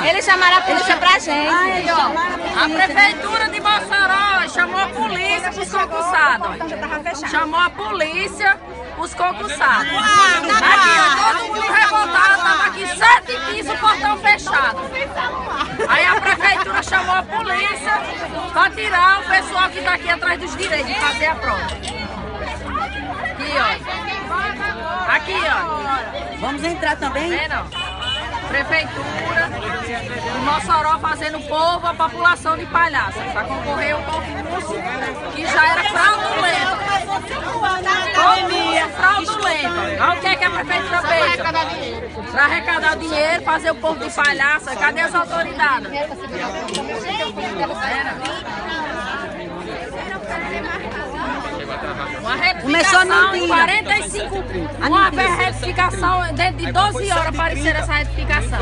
Eles chamaram a polícia pra gente. A prefeitura de Mossoró chamou a polícia pros concursados. Chamou a polícia pros concursados. Aqui, ó, todo mundo revoltado, tava aqui 7h15 o portão fechado. Aí a prefeitura chamou a polícia pra tirar o pessoal que tá aqui atrás dos direitos de fazer a prova. Aqui, ó. Aqui, ó. Vamos entrar também? Vendo? Prefeitura de Mossoró fazendo povo a população de Palhaça para concorrer ao concurso que já era fraudulento. Concurso fraudulento. Olha o que é a prefeitura fez? Para arrecadar dinheiro, fazer o povo de Palhaça. Cadê as autoridades? Uma retificação de 45, uma retificação dentro de 12 horas aparecer essa retificação.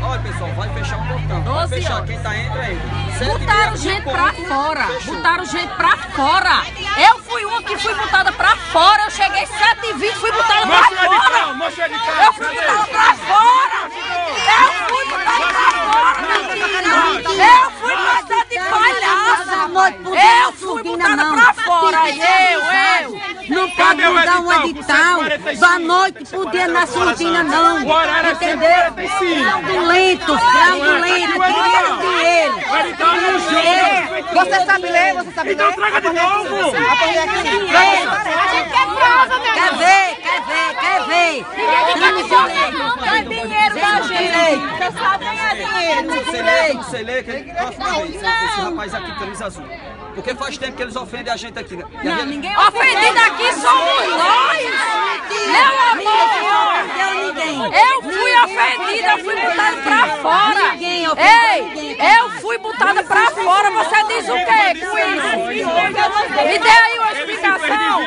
Olha, pessoal, vai fechar o portão. 12 horas. Quem tá entra aí. Botaram gente pra fora. Botaram gente pra fora. Eu fui uma que fui botada pra fora. Eu cheguei 7h20, fui botada pra fora. Eu fui botada pra fora. Eu fui botada pra fora, mentira. Eu fui botada de palhaça. Eu fui botada pra fora. Eu. Não pode mudar um edital. Boa noite, poder na surdina não. Entendeu? Fraudulento, queria dinheiro. Você sabe ler? Você sabe ler? Então traga de novo! Quer ver? Quer dinheiro da gente. Você sabe ganhar dinheiro. Você lê que próxima vez, esse rapaz aqui, camisa azul. Porque faz tempo que eles ofendem a gente aqui. Não, ninguém ofendido aqui somos nós! Meu amor! Eu fui ofendida, eu fui botada pra fora! Ei! Eu fui botada pra fora, você diz o quê com isso? Me dê aí uma explicação!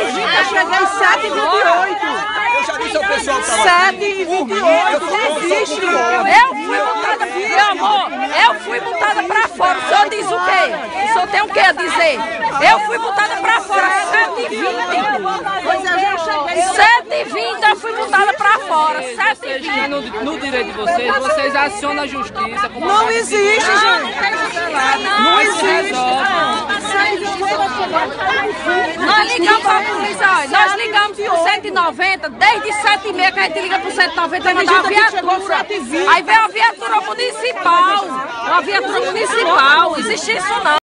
7h20, eu cheguei 7h28. Eu já disse ao pessoal que tava 7h28, não existe. Eu fui botada, meu amor, eu fui botada pra fora. O senhor diz o quê? O senhor tem o que a dizer? Eu fui botada pra fora, 7h20. Pois eu já cheguei. 7h20 eu fui botada pra fora, 7h20. No direito de vocês acionam a justiça. Não existe, gente. Não existe. Nós ligamos pra polícia, olha, nós ligamos pro 190, desde 7h30 que a gente liga pro 190 e mandar uma viatura. Aí veio a viatura municipal, existe isso não.